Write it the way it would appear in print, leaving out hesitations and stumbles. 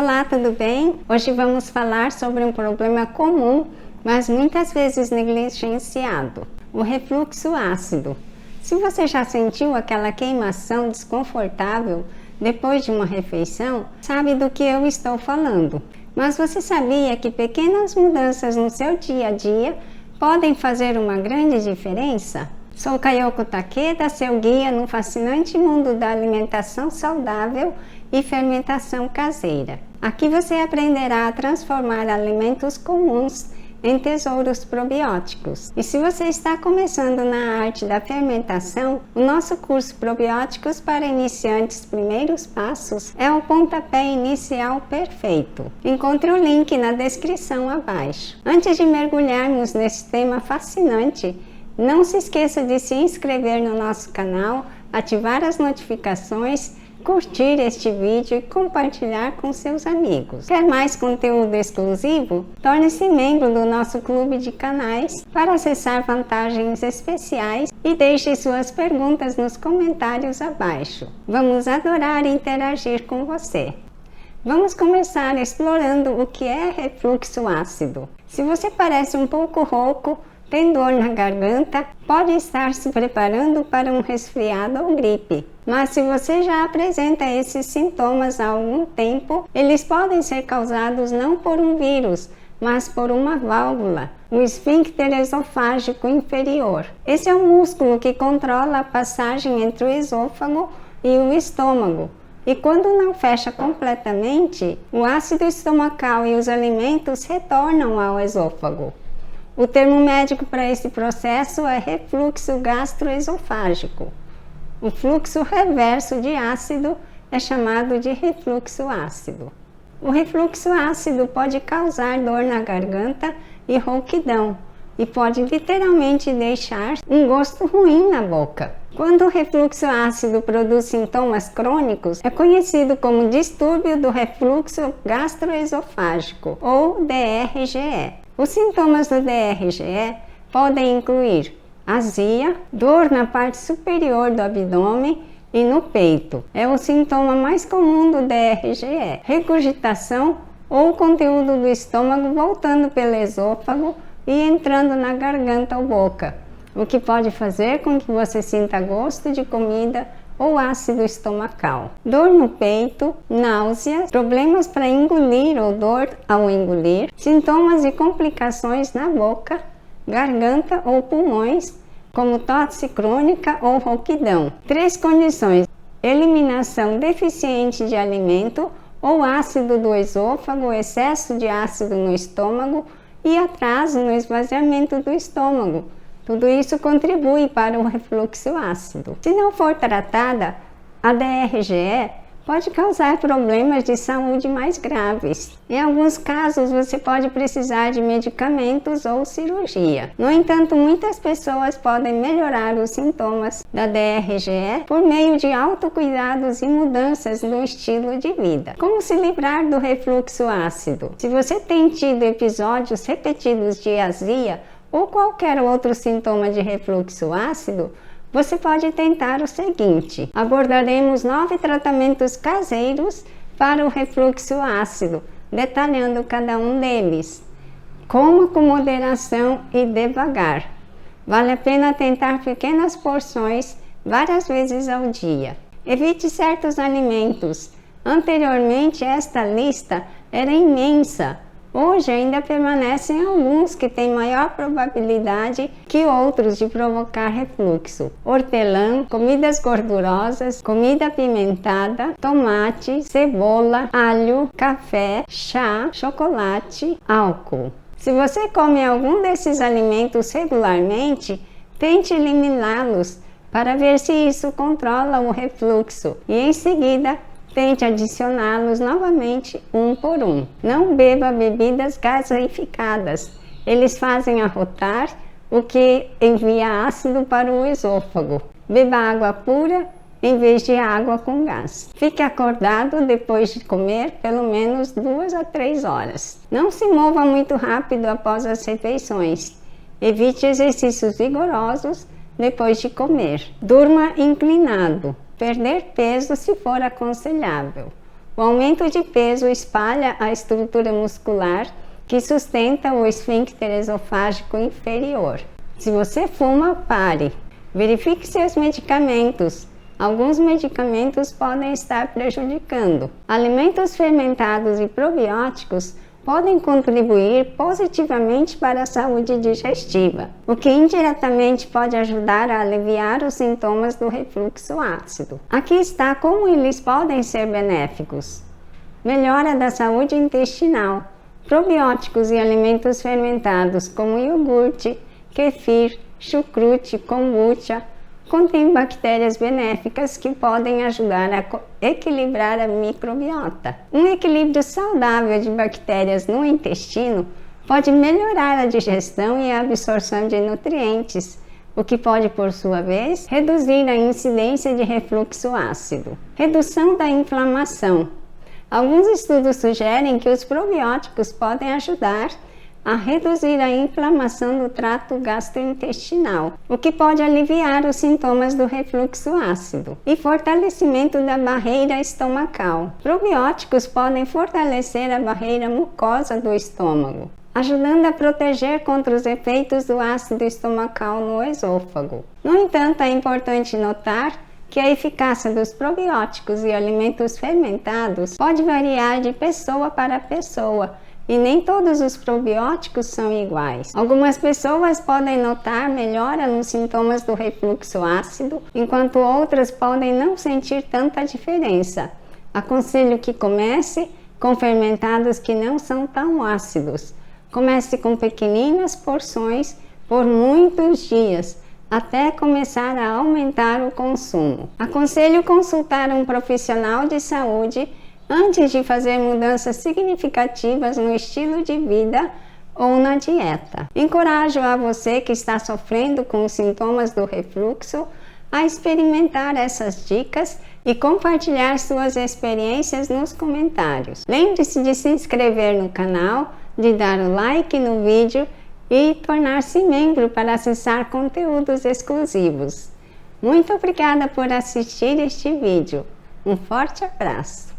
Olá, tudo bem? Hoje vamos falar sobre um problema comum, mas muitas vezes negligenciado: o refluxo ácido. Se você já sentiu aquela queimação desconfortável depois de uma refeição, sabe do que eu estou falando. Mas você sabia que pequenas mudanças no seu dia a dia podem fazer uma grande diferença? Sou Kayoko Takeda, seu guia no fascinante mundo da alimentação saudável e fermentação caseira. Aqui você aprenderá a transformar alimentos comuns em tesouros probióticos. E se você está começando na arte da fermentação, o nosso curso Probióticos para Iniciantes Primeiros Passos é o pontapé inicial perfeito. Encontre o link na descrição abaixo. Antes de mergulharmos nesse tema fascinante, não se esqueça de se inscrever no nosso canal, ativar as notificações, curtir este vídeo e compartilhar com seus amigos. Quer mais conteúdo exclusivo? Torne-se membro do nosso clube de canais para acessar vantagens especiais e deixe suas perguntas nos comentários abaixo. Vamos adorar interagir com você. Vamos começar explorando o que é refluxo ácido. Se você parece um pouco rouco, tem dor na garganta, pode estar se preparando para um resfriado ou gripe. Mas se você já apresenta esses sintomas há algum tempo, eles podem ser causados não por um vírus, mas por uma válvula, o esfíncter esofágico inferior. Esse é o músculo que controla a passagem entre o esôfago e o estômago. E quando não fecha completamente, o ácido estomacal e os alimentos retornam ao esôfago. O termo médico para esse processo é refluxo gastroesofágico. O fluxo reverso de ácido é chamado de refluxo ácido. O refluxo ácido pode causar dor na garganta e rouquidão, e pode literalmente deixar um gosto ruim na boca. Quando o refluxo ácido produz sintomas crônicos, é conhecido como distúrbio do refluxo gastroesofágico, ou DRGE. Os sintomas do DRGE podem incluir azia, dor na parte superior do abdômen e no peito. É o sintoma mais comum do DRGE. Regurgitação ou conteúdo do estômago voltando pelo esôfago e entrando na garganta ou boca, o que pode fazer com que você sinta gosto de comida ou ácido estomacal. Dor no peito, náuseas, problemas para engolir ou dor ao engolir, sintomas e complicações na boca, garganta ou pulmões, como tosse crônica ou rouquidão. 3 condições: eliminação deficiente de alimento ou ácido do esôfago, excesso de ácido no estômago e atraso no esvaziamento do estômago. Tudo isso contribui para o refluxo ácido. Se não for tratada, a DRGE pode causar problemas de saúde mais graves. Em alguns casos, você pode precisar de medicamentos ou cirurgia. No entanto, muitas pessoas podem melhorar os sintomas da DRGE por meio de autocuidados e mudanças no estilo de vida. Como se livrar do refluxo ácido? Se você tem tido episódios repetidos de azia ou qualquer outro sintoma de refluxo ácido, você pode tentar o seguinte: abordaremos 9 tratamentos caseiros para o refluxo ácido, detalhando cada um deles. Coma com moderação e devagar. Vale a pena tentar pequenas porções várias vezes ao dia. Evite certos alimentos. Anteriormente, esta lista era imensa. Hoje ainda permanecem alguns que têm maior probabilidade que outros de provocar refluxo: hortelã, comidas gordurosas, comida apimentada, tomate, cebola, alho, café, chá, chocolate, álcool. Se você come algum desses alimentos regularmente, tente eliminá-los para ver se isso controla o refluxo e em seguida tente adicioná-los novamente um por um. Não beba bebidas gaseificadas. Eles fazem arrotar, o que envia ácido para o esôfago. Beba água pura em vez de água com gás. Fique acordado depois de comer pelo menos 2 a 3 horas. Não se mova muito rápido após as refeições. Evite exercícios vigorosos depois de comer. Durma inclinado. Perder peso se for aconselhável. O aumento de peso espalha a estrutura muscular que sustenta o esfíncter esofágico inferior. Se você fuma, pare. Verifique seus medicamentos. Alguns medicamentos podem estar prejudicando. Alimentos fermentados e probióticos podem contribuir positivamente para a saúde digestiva, o que indiretamente pode ajudar a aliviar os sintomas do refluxo ácido. Aqui está como eles podem ser benéficos. Melhora da saúde intestinal. Probióticos e alimentos fermentados como iogurte, kefir, chucrute, kombucha, contém bactérias benéficas que podem ajudar a equilibrar a microbiota. Um equilíbrio saudável de bactérias no intestino pode melhorar a digestão e a absorção de nutrientes, o que pode, por sua vez, reduzir a incidência de refluxo ácido. Redução da inflamação. Alguns estudos sugerem que os probióticos podem ajudar a reduzir a inflamação do trato gastrointestinal, o que pode aliviar os sintomas do refluxo ácido, e fortalecimento da barreira estomacal. Probióticos podem fortalecer a barreira mucosa do estômago, ajudando a proteger contra os efeitos do ácido estomacal no esôfago. No entanto, é importante notar que a eficácia dos probióticos e alimentos fermentados pode variar de pessoa para pessoa, e nem todos os probióticos são iguais. Algumas pessoas podem notar melhora nos sintomas do refluxo ácido, enquanto outras podem não sentir tanta diferença. Aconselho que comece com fermentados que não são tão ácidos. Comece com pequeninas porções por muitos dias, até começar a aumentar o consumo. Aconselho consultar um profissional de saúde antes de fazer mudanças significativas no estilo de vida ou na dieta. Encorajo a você que está sofrendo com os sintomas do refluxo a experimentar essas dicas e compartilhar suas experiências nos comentários. Lembre-se de se inscrever no canal, de dar o like no vídeo e tornar-se membro para acessar conteúdos exclusivos. Muito obrigada por assistir este vídeo. Um forte abraço!